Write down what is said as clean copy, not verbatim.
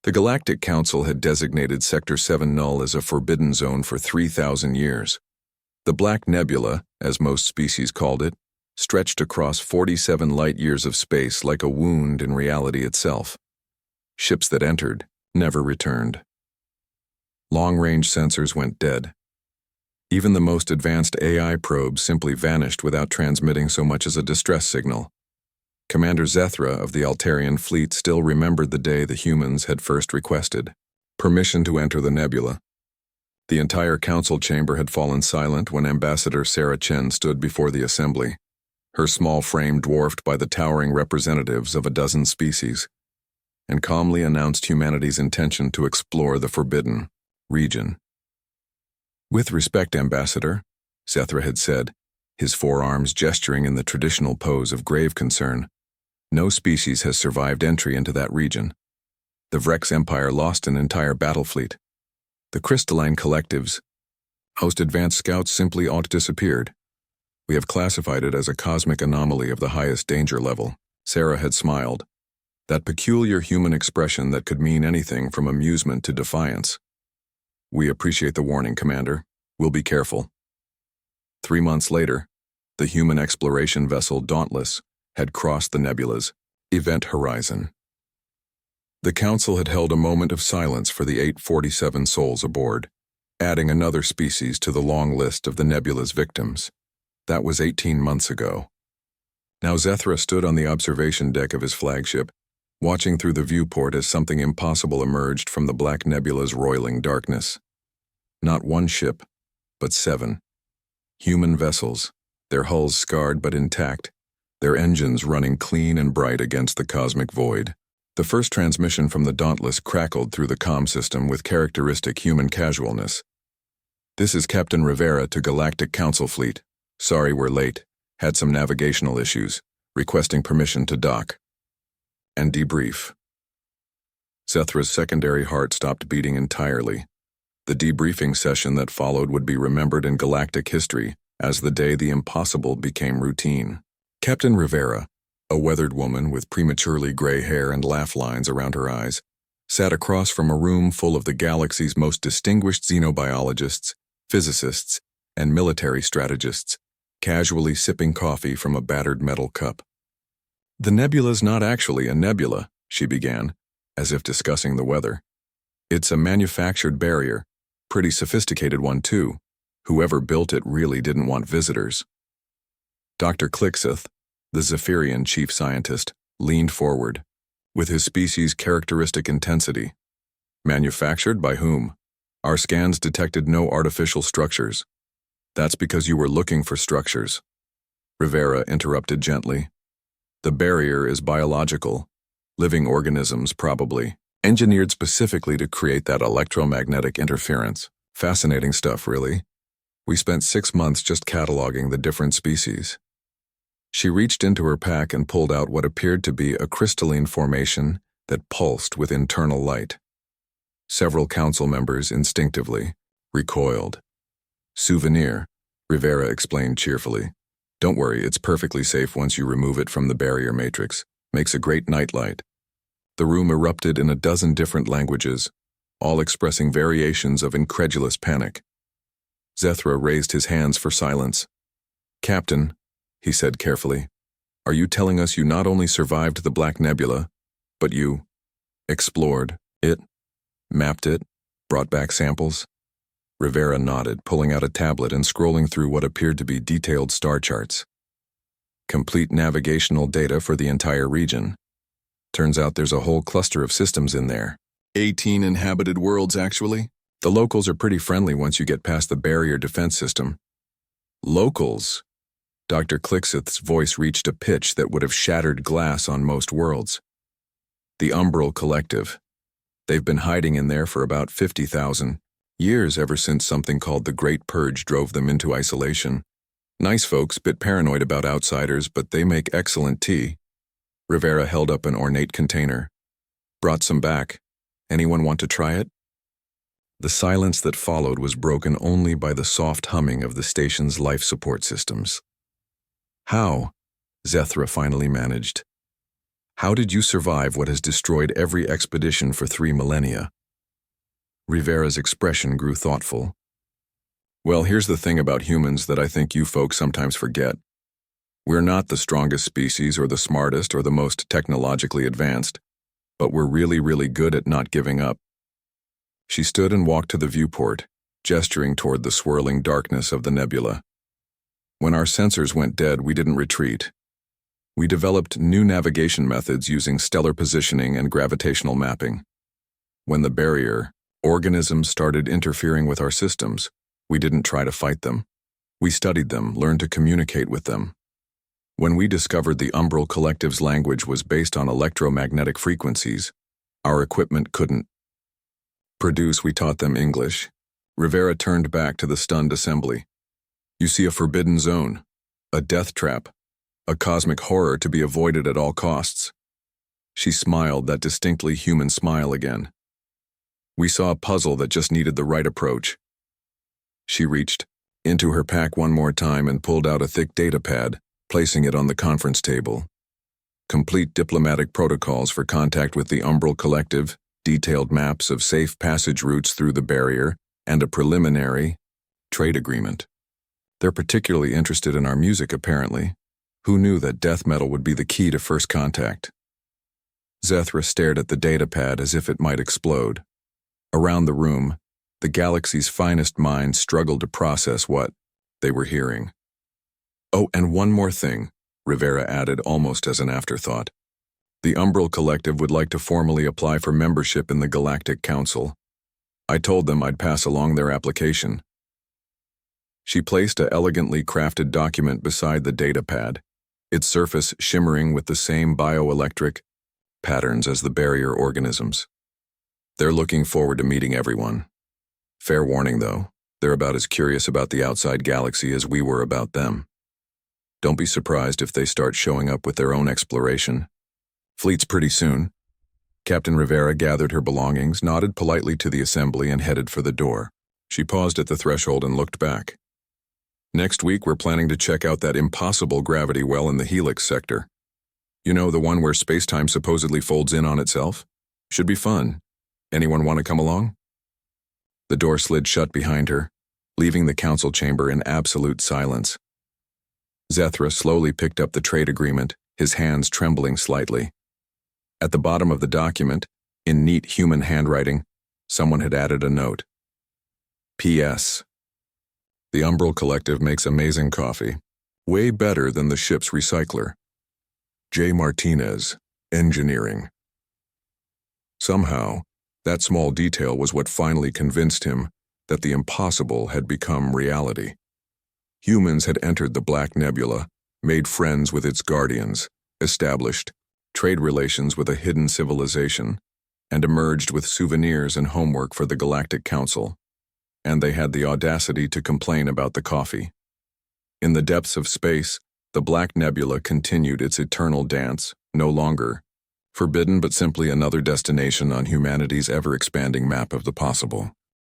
The Galactic Council had designated Sector 7 null as a forbidden zone for 3,000 years. The Black Nebula, as most species called it, stretched across 47 light-years of space like a wound in reality itself. Ships that entered never returned. Long-range sensors went dead. Even the most advanced AI probes simply vanished without transmitting so much as a distress signal. Commander Zethra of the Altarian fleet still remembered the day the humans had first requested permission to enter the nebula. The entire council chamber had fallen silent when Ambassador Sarah Chen stood before the assembly, her small frame dwarfed by the towering representatives of a dozen species, and calmly announced humanity's intention to explore the forbidden region. "With respect, Ambassador," Zethra had said, his forearms gesturing in the traditional pose of grave concern, "no species has survived entry into that region. The Vrex Empire lost an entire battle fleet. The crystalline collectives, most advanced scouts simply all disappeared. We have classified it as a cosmic anomaly of the highest danger level." Sarah had smiled, that peculiar human expression that could mean anything from amusement to defiance. "We appreciate the warning, Commander. We'll be careful." 3 months later, the human exploration vessel Dauntless had crossed the nebula's event horizon. The Council had held a moment of silence for the 847 souls aboard, adding another species to the long list of the nebula's victims. That was 18 months ago. Now Zethra stood on the observation deck of his flagship, watching through the viewport as something impossible emerged from the Black Nebula's roiling darkness. Not one ship, but 7. Human vessels, their hulls scarred but intact, their engines running clean and bright against the cosmic void. The first transmission from the Dauntless crackled through the comm system with characteristic human casualness. "This is Captain Rivera to Galactic Council Fleet. Sorry we're late. Had some navigational issues. Requesting permission to dock and debrief." Zethra's secondary heart stopped beating entirely. The debriefing session that followed would be remembered in galactic history as the day the impossible became routine. Captain Rivera, a weathered woman with prematurely gray hair and laugh lines around her eyes, sat across from a room full of the galaxy's most distinguished xenobiologists, physicists, and military strategists, casually sipping coffee from a battered metal cup. "The nebula's not actually a nebula," she began, as if discussing the weather. "It's a manufactured barrier, pretty sophisticated one too. Whoever built it really didn't want visitors." Dr. Clixith, the Zephyrian chief scientist, leaned forward, with his species' characteristic intensity. "Manufactured by whom? Our scans detected no artificial structures." "That's because you were looking for structures," Rivera interrupted gently. "The barrier is biological, living organisms probably, engineered specifically to create that electromagnetic interference. Fascinating stuff, really. We spent 6 months just cataloging the different species." She reached into her pack and pulled out what appeared to be a crystalline formation that pulsed with internal light. Several council members instinctively recoiled. "Souvenir," Rivera explained cheerfully. "Don't worry, it's perfectly safe once you remove it from the barrier matrix. Makes a great nightlight." The room erupted in a dozen different languages, all expressing variations of incredulous panic. Zethra raised his hands for silence. "Captain," he said carefully, "are you telling us you not only survived the Black Nebula, but you explored it, mapped it, brought back samples?" Rivera nodded, pulling out a tablet and scrolling through what appeared to be detailed star charts. "Complete navigational data for the entire region. Turns out there's a whole cluster of systems in there. 18 inhabited worlds, actually. The locals are pretty friendly once you get past the barrier defense system." "Locals?" Dr. Clixith's voice reached a pitch that would have shattered glass on most worlds. "The Umbral Collective. They've been hiding in there for about 50,000 years, ever since something called the Great Purge drove them into isolation. Nice folks, bit paranoid about outsiders, but they make excellent tea." Rivera held up an ornate container. "Brought some back. Anyone want to try it?" The silence that followed was broken only by the soft humming of the station's life support systems. "How?" Zethra finally managed. How did you survive what has destroyed every expedition for 3 millennia? Rivera's expression grew thoughtful. Well, here's the thing about humans that I think you folks sometimes forget. We're not the strongest species or the smartest or the most technologically advanced, but we're really, really good at not giving up. She stood and walked to the viewport, gesturing toward the swirling darkness of the nebula. When our sensors went dead, we didn't retreat. We developed new navigation methods using stellar positioning and gravitational mapping. When the barrier, organisms started interfering with our systems, we didn't try to fight them. We studied them, learned to communicate with them. When we discovered the Umbral Collective's language was based on electromagnetic frequencies, our equipment couldn't produce. We taught them English. Rivera turned back to the stunned assembly. You see a forbidden zone, a death trap, a cosmic horror to be avoided at all costs. She smiled, that distinctly human smile again. We saw a puzzle that just needed the right approach. She reached into her pack one more time and pulled out a thick data pad, placing it on the conference table. Complete diplomatic protocols for contact with the Umbral Collective, detailed maps of safe passage routes through the barrier, and a preliminary trade agreement. They're particularly interested in our music, apparently. Who knew that death metal would be the key to first contact? Zethra stared at the data pad as if it might explode. Around the room, the galaxy's finest minds struggled to process what they were hearing. Oh, and one more thing, Rivera added almost as an afterthought. The Umbral Collective would like to formally apply for membership in the Galactic Council. I told them I'd pass along their application. She placed an elegantly crafted document beside the data pad, its surface shimmering with the same bioelectric patterns as the barrier organisms. They're looking forward to meeting everyone. Fair warning, though, they're about as curious about the outside galaxy as we were about them. Don't be surprised if they start showing up with their own exploration. Fleet's pretty soon. Captain Rivera gathered her belongings, nodded politely to the assembly, and headed for the door. She paused at the threshold and looked back. Next week, we're planning to check out that impossible gravity well in the Helix sector. You know, the one where space-time supposedly folds in on itself? Should be fun. Anyone want to come along? The door slid shut behind her, leaving the council chamber in absolute silence. Zethra slowly picked up the trade agreement, his hands trembling slightly. At the bottom of the document, in neat human handwriting, someone had added a note. P.S. The Umbral Collective makes amazing coffee, way better than the ship's recycler. J. Martinez, Engineering. Somehow, that small detail was what finally convinced him that the impossible had become reality. Humans had entered the Black Nebula, made friends with its guardians, established trade relations with a hidden civilization, and emerged with souvenirs and homework for the Galactic Council. And they had the audacity to complain about the coffee. In the depths of space, the Black Nebula continued its eternal dance, no longer forbidden but simply another destination on humanity's ever-expanding map of the possible.